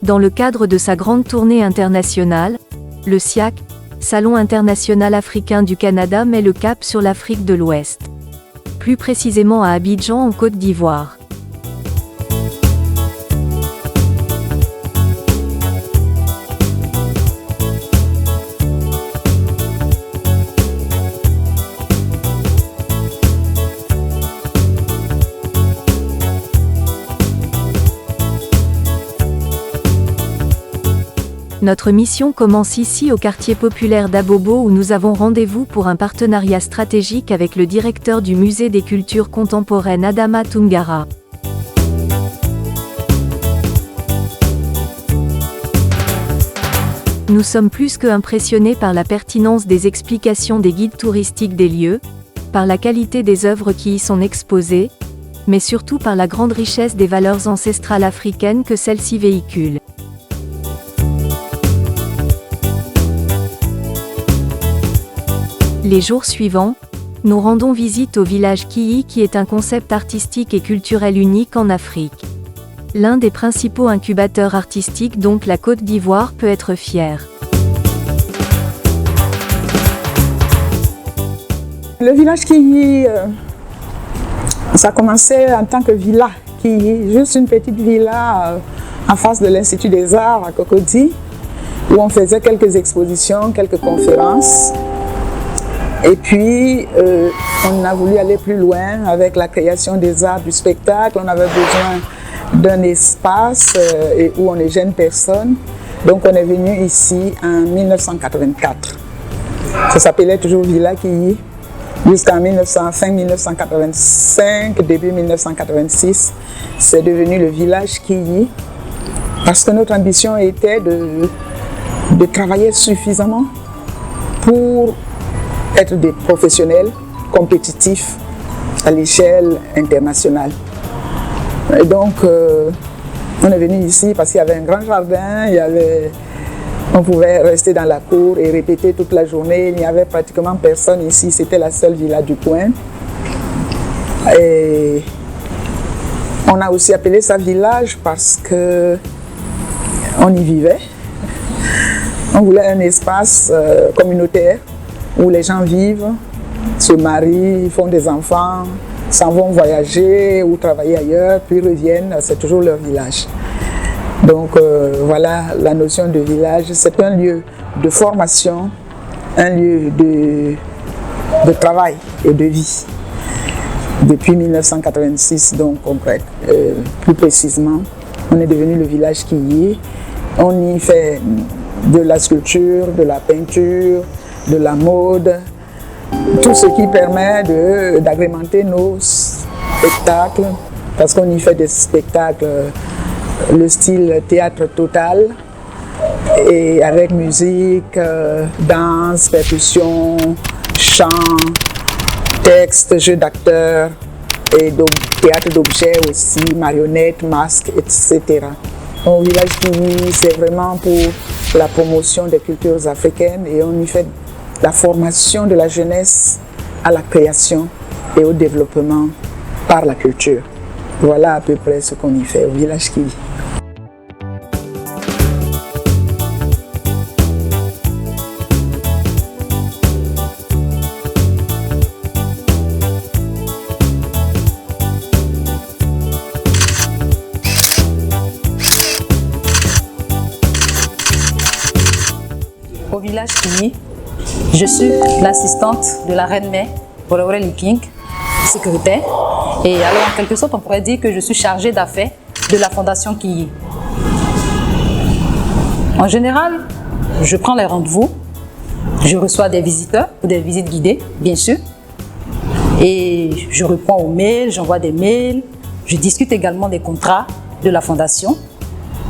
Dans le cadre de sa grande tournée internationale, le SIAC, Salon international africain du Canada, met le cap sur l'Afrique de l'Ouest. Plus précisément à Abidjan en Côte d'Ivoire. Notre mission commence ici au quartier populaire d'Abobo où nous avons rendez-vous pour un partenariat stratégique avec le directeur du Musée des cultures contemporaines Adama Tungara. Nous sommes plus que impressionnés par la pertinence des explications des guides touristiques des lieux, par la qualité des œuvres qui y sont exposées, mais surtout par la grande richesse des valeurs ancestrales africaines que celles-ci véhiculent. Les jours suivants, nous rendons visite au village Kiyi qui est un concept artistique et culturel unique en Afrique. L'un des principaux incubateurs artistiques dont la Côte d'Ivoire peut être fière. Le village Kiyi, ça a commencé en tant que villa Kiyi, juste une petite villa en face de l'Institut des Arts à Cocody, où on faisait quelques expositions, quelques conférences. Et puis, on a voulu aller plus loin avec la création des arts du spectacle. On avait besoin d'un espace où on est jeunes personnes. Donc, on est venu ici en 1984. Ça s'appelait toujours Villa Kiyi. Jusqu'en fin 1985, début 1986, c'est devenu le village Kiyi. Parce que notre ambition était de travailler suffisamment pour être des professionnels compétitifs à l'échelle internationale. Et donc, on est venu ici parce qu'il y avait un grand jardin, on pouvait rester dans la cour et répéter toute la journée. Il n'y avait pratiquement personne ici, c'était la seule villa du coin. Et on a aussi appelé ça village parce qu'on y vivait. On voulait un espace communautaire où les gens vivent, se marient, font des enfants, s'en vont voyager ou travailler ailleurs, puis reviennent, c'est toujours leur village. Donc voilà la notion de village, c'est un lieu de formation, un lieu de travail et de vie. Depuis 1986, donc plus précisément, on est devenu le village Kiyi. On y fait de la sculpture, de la peinture, de la mode, tout ce qui permet d'agrémenter nos spectacles, parce qu'on y fait des spectacles, le style théâtre total, et avec musique, danse, percussion, chant, texte, jeu d'acteurs, et théâtre d'objets aussi, marionnettes, masques, etc. Au village Kiyi, c'est vraiment pour la promotion des cultures africaines et on y fait la formation de la jeunesse à la création et au développement par la culture. Voilà à peu près ce qu'on y fait au village Kiyi. Au village Kiyi, je suis l'assistante de la reine-mère, Aurélie King, secrétaire. Et alors, en quelque sorte, on pourrait dire que je suis chargée d'affaires de la Fondation Kiyi. En général, je prends les rendez-vous, je reçois des visiteurs ou des visites guidées, bien sûr. Et je réponds aux mails, j'envoie des mails, je discute également des contrats de la Fondation.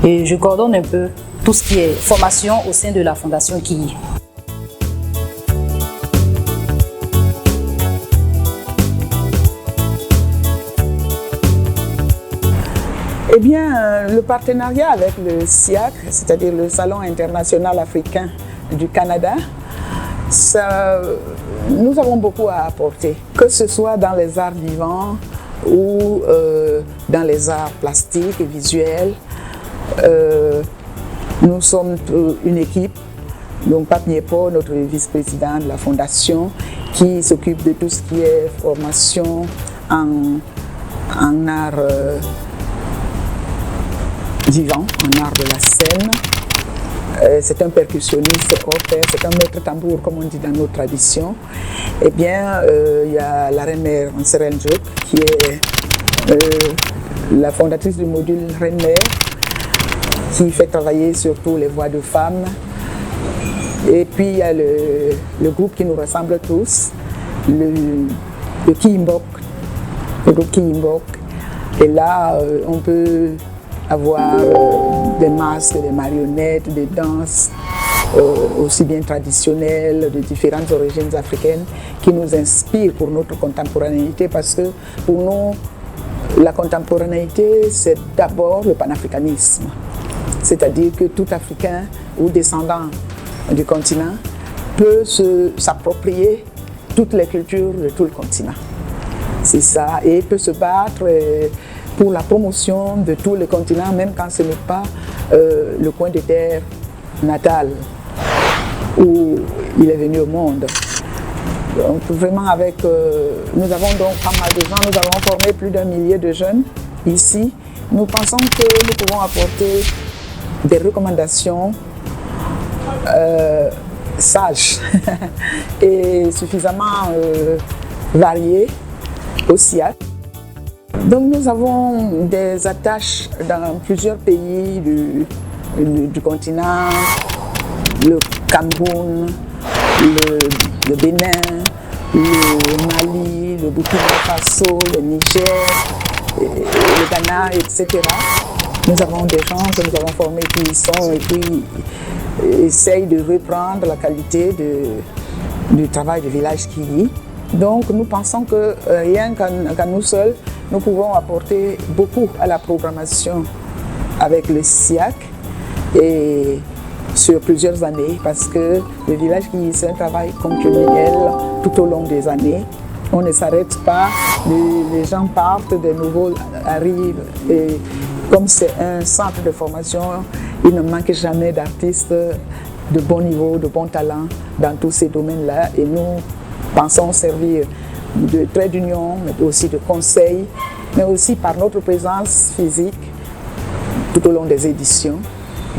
Et je coordonne un peu tout ce qui est formation au sein de la Fondation Kiyi. Eh bien, le partenariat avec le SIAC, c'est-à-dire le Salon international africain du Canada, nous avons beaucoup à apporter, que ce soit dans les arts vivants ou dans les arts plastiques et visuels. Nous sommes une équipe, donc Pape Niepo, notre vice-président de la fondation, qui s'occupe de tout ce qui est formation en art vivant, en art de la scène. C'est un percussionniste hors pair, c'est un maître tambour, comme on dit dans nos traditions. Eh bien, il y a la reine-mère Anseren Diop, qui est la fondatrice du module reine-mère, qui fait travailler surtout les voix de femmes. Et puis, il y a le groupe qui nous ressemble tous, le Kiimbok, le groupe Kiimbok. Et là, on peut avoir des masques, des marionnettes, des danses aussi bien traditionnelles, de différentes origines africaines, qui nous inspirent pour notre contemporanéité, parce que pour nous, la contemporanéité, c'est d'abord le panafricanisme. C'est-à-dire que tout Africain ou descendant du continent peut s'approprier toutes les cultures de tout le continent. C'est ça, et peut se battre pour la promotion de tout le continent, même quand ce n'est pas le coin de terre natal où il est venu au monde. Donc vraiment nous avons donc pas mal de gens, nous avons formé plus d'1 millier de jeunes ici. Nous pensons que nous pouvons apporter des recommandations sages et suffisamment variées au SIAC. Donc nous avons des attaches dans plusieurs pays du continent, le Cameroun, le Bénin, le Mali, le Burkina Faso, le Niger, le Ghana, etc. Nous avons des gens que nous avons formés qui y sont et qui essayent de reprendre la qualité du travail du village Kili. Donc nous pensons que rien qu'à nous seuls, nous pouvons apporter beaucoup à la programmation avec le SIAC et sur plusieurs années, parce que le village Kili, c'est un travail continuel tout au long des années. On ne s'arrête pas, les gens partent, de nouveaux arrivent. Et comme c'est un centre de formation, il ne manque jamais d'artistes de bon niveau, de bon talent dans tous ces domaines-là. Et nous pensons servir de trait d'union, mais aussi de conseil, mais aussi par notre présence physique tout au long des éditions.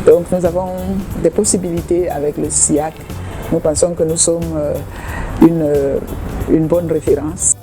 Donc nous avons des possibilités avec le SIAC. Nous pensons que nous sommes une bonne référence.